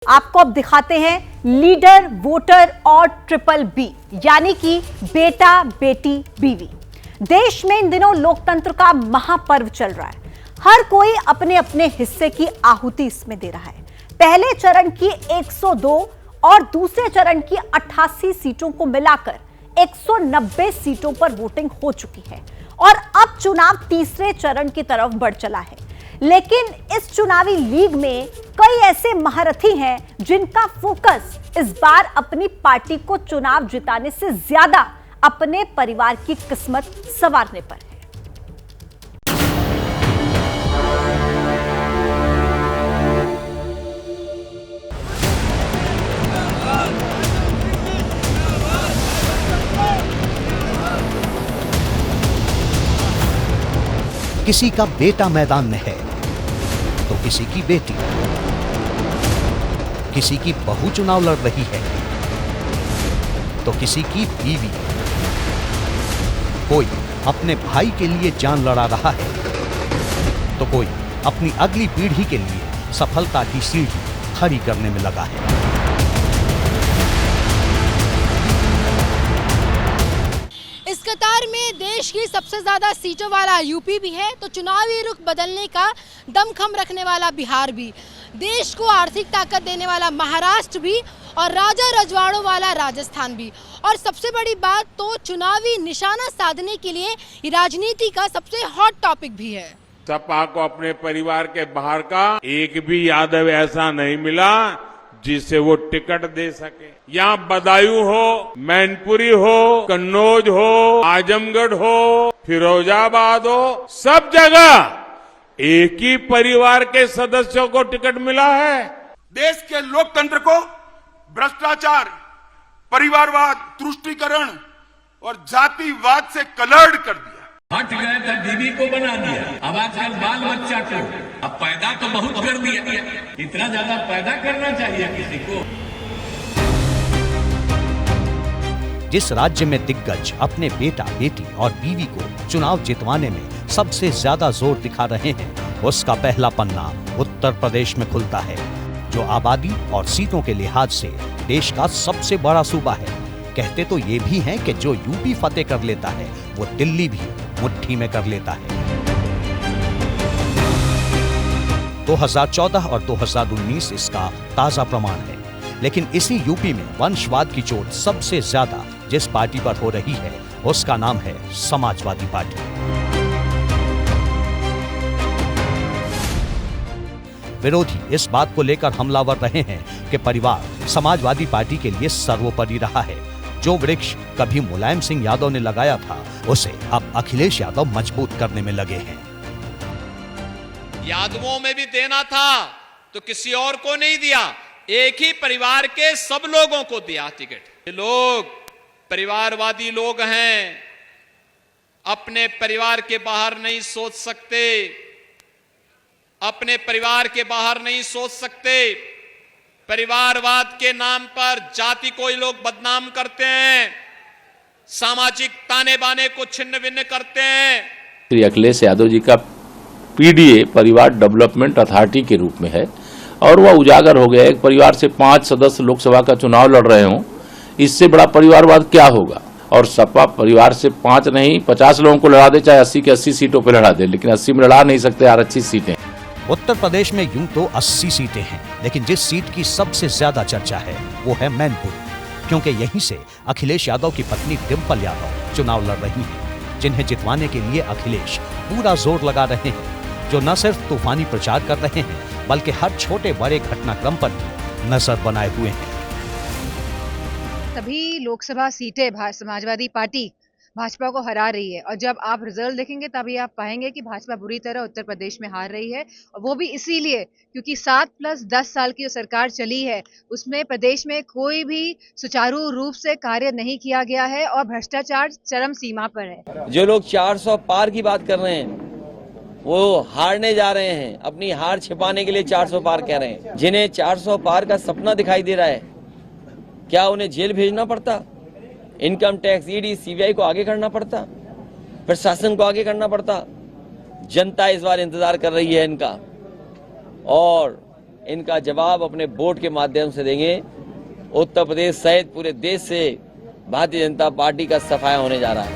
आपको अब दिखाते हैं लीडर, वोटर और ट्रिपल बी, यानी कि बेटा, बेटी, बीवी। देश में इन दिनों लोकतंत्र का महापर्व चल रहा है। हर कोई अपने अपने हिस्से की आहुति इसमें दे रहा है। पहले चरण की 102 और दूसरे चरण की 88 सीटों को मिलाकर 190 सीटों पर वोटिंग हो चुकी है और अब चुनाव तीसरे चरण की तरफ बढ़ चला है। लेकिन इस चुनावी लीग में कई ऐसे महारथी हैं जिनका फोकस इस बार अपनी पार्टी को चुनाव जिताने से ज्यादा अपने परिवार की किस्मत संवारने पर है। किसी का बेटा मैदान में है तो किसी की बेटी, किसी की बहू चुनाव लड़ रही है तो किसी की बीवी। कोई अपने भाई के लिए जान लड़ा रहा है तो कोई अपनी अगली पीढ़ी के लिए सफलता की सीढ़ी खड़ी करने में लगा है। इस कतार में देश की सबसे ज्यादा सीटों वाला यूपी भी है तो चुनावी रुख बदलने का दमखम रखने वाला बिहार भी, देश को आर्थिक ताकत देने वाला महाराष्ट्र भी और राजा रजवाड़ों वाला राजस्थान भी। और सबसे बड़ी बात तो चुनावी निशाना साधने के लिए राजनीति का सबसे हॉट टॉपिक भी है। सपा को अपने परिवार के बाहर का एक भी यादव ऐसा नहीं मिला जिसे वो टिकट दे सके। यहाँ बदायूं हो, मैनपुरी हो, कन्नौज हो, आजमगढ़ हो, फिरोजाबाद हो, सब जगह एक ही परिवार के सदस्यों को टिकट मिला है। देश के लोकतंत्र को भ्रष्टाचार, परिवारवाद, तुष्टीकरण और जातिवाद से कलर्ड कर दिया। हट गए तो बीवी को बना दिया, अब आजकल बाल बच्चा को अब पैदा तो बहुत कर दिया। इतना ज्यादा पैदा करना चाहिए किसी को। जिस राज्य में दिग्गज अपने बेटा, बेटी और बीवी को चुनाव जितवाने में सबसे ज्यादा जोर दिखा रहे हैं, उसका पहला पन्ना उत्तर प्रदेश में खुलता है, जो आबादी और सीटों के लिहाज से देश का सबसे बड़ा सूबा है। कहते तो ये भी हैं कि जो यूपी फतेह कर लेता है वो दिल्ली भी मुट्ठी में कर लेता है। 2014 और 2019 इसका ताजा प्रमाण है। लेकिन इसी यूपी में वंशवाद की चोट सबसे ज्यादा जिस पार्टी पर हो रही है उसका नाम है समाजवादी पार्टी। विरोधी इस बात को लेकर हमलावर रहे हैं कि परिवार समाजवादी पार्टी के लिए सर्वोपरि रहा है। जो वृक्ष कभी मुलायम सिंह यादव ने लगाया था उसे अब अखिलेश यादव मजबूत करने में लगे हैं। यादवों में भी देना था तो किसी और को नहीं दिया, एक ही परिवार के सब लोगों को दिया टिकट। ये लोग परिवारवादी लोग हैं, अपने परिवार के बाहर नहीं सोच सकते, अपने परिवार के बाहर नहीं सोच सकते। परिवारवाद के नाम पर जाति को ये लोग बदनाम करते हैं, सामाजिक ताने बाने को छिन्न भिन्न करते हैं। श्री अखिलेश यादव जी का पीडीए परिवार डेवलपमेंट अथॉरिटी के रूप में है और वह उजागर हो गया। एक परिवार से 5 सदस्य लोकसभा का चुनाव लड़ रहे हों, इससे बड़ा परिवारवाद क्या होगा। और सपा परिवार से 5 नहीं 50 लोगों को लड़ा दे, चाहे 80 की 80 सीटों पर लड़ा दे, लेकिन 80 में लड़ा नहीं सकते यार, 80 सीटें। उत्तर प्रदेश में यूं तो 80 सीटें हैं, लेकिन जिस सीट की सबसे ज्यादा चर्चा है वो है मैनपुरी, क्योंकि यहीं से अखिलेश यादव की पत्नी डिंपल यादव चुनाव लड़ रही हैं, जिन्हें जितवाने के लिए अखिलेश पूरा जोर लगा रहे हैं, जो न सिर्फ तूफानी प्रचार कर रहे हैं बल्कि हर छोटे बड़े घटनाक्रम पर भी नजर बनाए हुए हैं। सभी लोकसभा सीटें समाजवादी पार्टी भाजपा को हरा रही है और जब आप रिजल्ट देखेंगे तभी आप पाएंगे कि भाजपा बुरी तरह उत्तर प्रदेश में हार रही है। और वो भी इसीलिए क्योंकि 7+10 साल की जो सरकार चली है उसमें प्रदेश में कोई भी सुचारू रूप से कार्य नहीं किया गया है और भ्रष्टाचार चरम सीमा पर है। जो लोग 400 पार की बात कर रहे हैं वो हारने जा रहे हैं, अपनी हार छिपाने के लिए 400 पार कह रहे हैं। जिन्हें 400 पार का सपना दिखाई दे रहा है, क्या उन्हें जेल भेजना पड़ता? इनकम टैक्स, ईडी, सीबीआई को आगे करना पड़ता, प्रशासन को आगे करना पड़ता। जनता इस बार इंतजार कर रही है इनका और इनका जवाब अपने वोट के माध्यम से देंगे। उत्तर प्रदेश सहित पूरे देश से भारतीय जनता पार्टी का सफाया होने जा रहा है।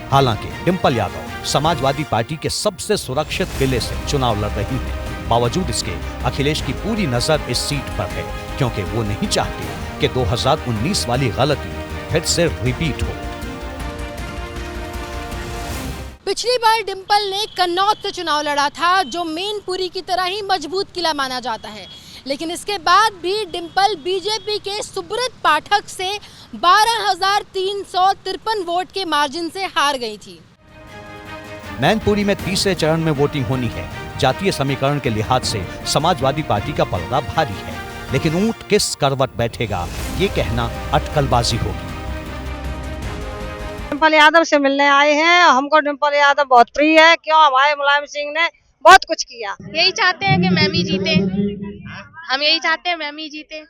हालांकि डिंपल यादव समाजवादी पार्टी के सबसे सुरक्षित किले से चुनाव लड़ रही हैं। बावजूद इसके अखिलेश की पूरी नजर इस सीट पर है, क्योंकि वो नहीं चाहते कि 2019 वाली गलती फिर से रिपीट हो। पिछली बार डिंपल ने कन्नौज से चुनाव लड़ा था, जो मैनपुरी की तरह ही मजबूत किला माना जाता है, लेकिन इसके बाद भी डिंपल बीजेपी के सुब्रत पाठक से 12,353 वोट के मार्जिन से हार गई थी। मैनपुरी में तीसरे चरण में वोटिंग होनी है। जातीय समीकरण के लिहाज से समाजवादी पार्टी का पलड़ा भारी है, लेकिन ऊंट किस करवट बैठेगा ये कहना अटकलबाजी होगी। डिंपल यादव से मिलने आए हैं। हमको डिंपल यादव बहुत प्रिय है। क्यों? हमारे मुलायम सिंह ने बहुत कुछ किया। यही चाहते हैं कि मैम ही जीते। हम यही चाहते हैं मैम ही जीते।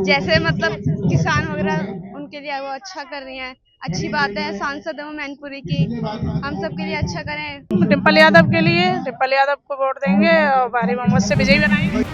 जैसे मतलब किसान वगैरह उनके लिए वो अच्छा कर रही हैं, अच्छी बात है। सांसद है मैनपुरी की, हम सब के लिए अच्छा करें। डिंपल यादव के लिए डिंपल यादव को वोट देंगे और भारी बहुमत से विजयी बनाएंगे।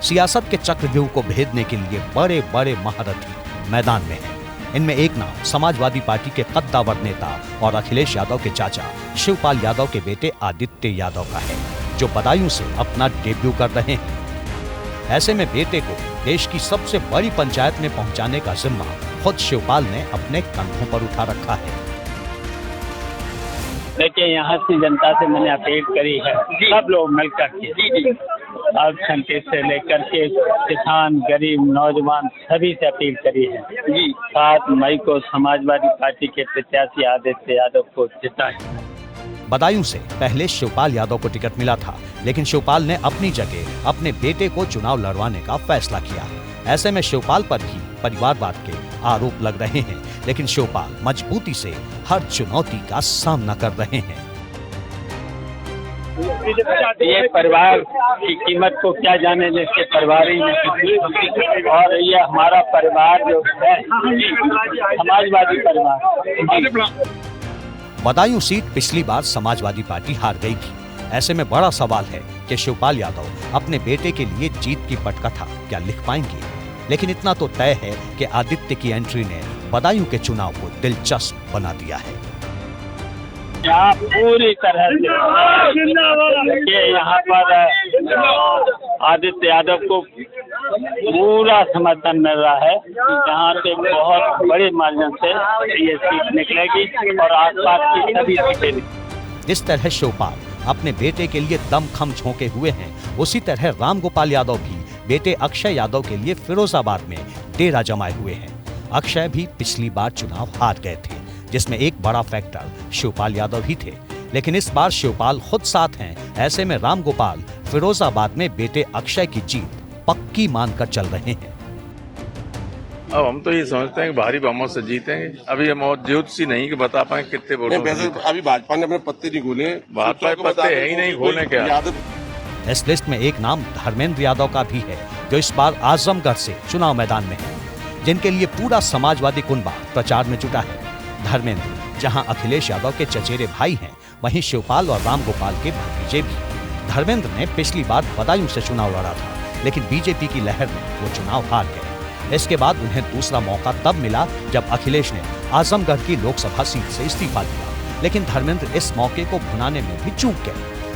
सियासत के चक्रव्यूह को भेदने के लिए बड़े बड़े महारथी मैदान में हैं। इनमें एक नाम समाजवादी पार्टी के कद्दावर नेता और अखिलेश यादव के चाचा शिवपाल यादव के बेटे आदित्य यादव का है, जो बदायूं से अपना डेब्यू कर रहे हैं। ऐसे में बेटे को देश की सबसे बड़ी पंचायत में पहुंचाने का जिम्मा खुद शिवपाल ने अपने कंधों पर उठा रखा है। देखिए, यहाँ की जनता से मैंने अपील करी है, सब लोग मिलकर के अल्पसंख्यक से लेकर के किसान, गरीब, नौजवान सभी से अपील करी है। 7 मई को समाजवादी पार्टी के प्रत्याशी आदित्य यादव को जिताएं। बदायूं से पहले शिवपाल यादव को टिकट मिला था, लेकिन शिवपाल ने अपनी जगह अपने बेटे को चुनाव लड़वाने का फैसला किया। ऐसे में शिवपाल पर भी परिवारवाद के आरोप लग रहे हैं, लेकिन शिवपाल मजबूती से हर चुनौती का सामना कर रहे हैं। ये परिवार की कीमत को क्या जाने, जिसके परिवार ही में, और ये हमारा परिवार जो है समाजवादी परिवार। बदायूं सीट पिछली बार समाजवादी पार्टी हार गई थी। ऐसे में बड़ा सवाल है कि शिवपाल यादव अपने बेटे के लिए जीत की पटकथा क्या लिख पाएंगे। लेकिन इतना तो तय है कि आदित्य की एंट्री ने बदायूं के चुनाव को दिलचस्प बना दिया है। यहाँ पूरी तरह से यहाँ पर आदित्य यादव को पूरा समर्थन मिल रहा है। यहाँ से बहुत बड़े मार्जिन से ये सीट निकलेगी और आसपास की सभी सीटें। जिस तरह शिवपाल अपने बेटे के लिए दमखम झोंके हुए हैं, उसी तरह रामगोपाल यादव भी बेटे अक्षय यादव के लिए फिरोजाबाद में डेरा जमाए हुए हैं। अक्षय भी पिछली बार चुनाव हार गए थे, जिसमें एक बड़ा फैक्टर शिवपाल यादव ही थे, लेकिन इस बार शिवपाल खुद साथ हैं। ऐसे में रामगोपाल फिरोजाबाद में बेटे अक्षय की जीत पक्की मानकर चल रहे हैं। अब हम तो ये समझते हैं कि भारी बहुमत से जीतेंगे। अभी हम और ज्योतिषी नहीं कि बता पाए कितने वोट। अभी भाजपा ने अपने पत्ते नहीं खोले, भाजपा के पत्ते है ही नहीं खोलने के। इस लिस्ट में एक नाम धर्मेंद्र यादव का भी है, जो इस बार आजमगढ़ से चुनाव मैदान में है, जिनके लिए पूरा समाजवादी कुनबा प्रचार में जुटा है। धर्मेंद्र जहां अखिलेश यादव के चचेरे भाई हैं, वहीं शिवपाल और रामगोपाल के भतीजे भी। धर्मेंद्र ने पिछली बार बदायूं से चुनाव लड़ा था, लेकिन बीजेपी की लहर में वो चुनाव हार गए। इसके बाद उन्हें दूसरा मौका तब मिला जब अखिलेश ने आजमगढ़ की लोकसभा सीट से इस्तीफा दिया, लेकिन धर्मेंद्र इस मौके को भुनाने में भी चूक गए।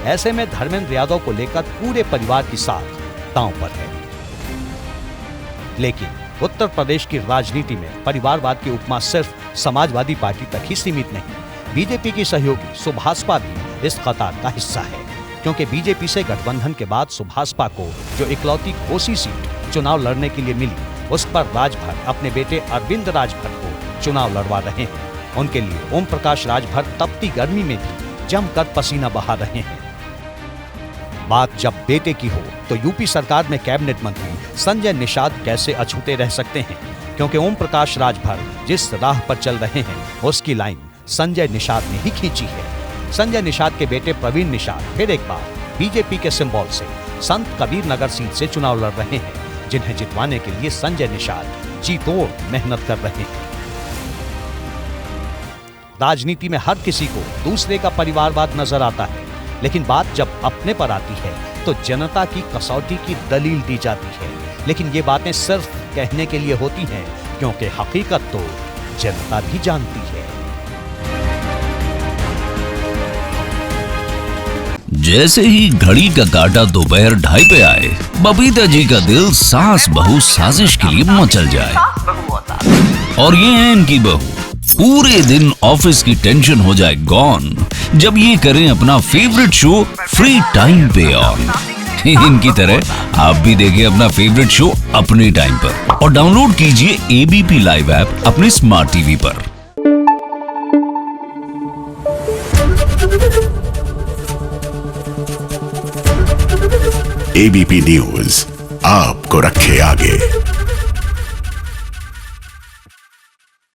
ऐसे में धर्मेंद्र यादव को लेकर पूरे परिवार की साख दांव पर है। लेकिन उत्तर प्रदेश की राजनीति में परिवारवाद की उपमा सिर्फ समाजवादी पार्टी तक ही सीमित नहीं। बीजेपी की सहयोगी सुभाषपा भी इस कतार का हिस्सा है, क्योंकि बीजेपी से गठबंधन के बाद सुभाषपा को जो इकलौती कोसी सीट चुनाव लड़ने के लिए मिली, उस पर राजभर अपने बेटे अरविंद राजभर को चुनाव लड़वा रहे हैं। उनके लिए ओम प्रकाश राजभर तपती गर्मी में भी जमकर पसीना बहा रहे हैं। बात जब बेटे की हो तो यूपी सरकार में कैबिनेट मंत्री संजय निषाद कैसे अछूते रह सकते हैं, क्योंकि ओम प्रकाश राजभर जिस राह पर चल रहे हैं उसकी लाइन संजय निषाद ने ही खींची है। संजय निषाद के बेटे प्रवीण निषाद फिर एक बार बीजेपी के सिंबल से संत कबीर नगर सीट से चुनाव लड़ रहे हैं, जिन्हें जितवाने के लिए संजय निषाद जी तोड़ मेहनत कर रहे हैं। राजनीति में हर किसी को दूसरे का परिवारवाद नजर आता है, लेकिन बात जब अपने पर आती है तो जनता की कसौटी की दलील दी जाती है। लेकिन ये बातें सिर्फ कहने के लिए होती हैं, क्योंकि हकीकत तो जनता भी जानती है। जैसे ही घड़ी का काटा दोपहर 2:30 पे आए, बबीता जी का दिल सास बहू साजिश के लिए मचल जाए। और ये है इनकी बहू, पूरे दिन ऑफिस की टेंशन हो जाए गॉन जब ये करें अपना फेवरेट शो फ्री टाइम पे ऑन। इनकी तरह आप भी देखें अपना फेवरेट शो अपने टाइम पर और डाउनलोड कीजिए एबीपी लाइव ऐप अपने स्मार्ट टीवी पर। एबीपी न्यूज आपको रखे आगे।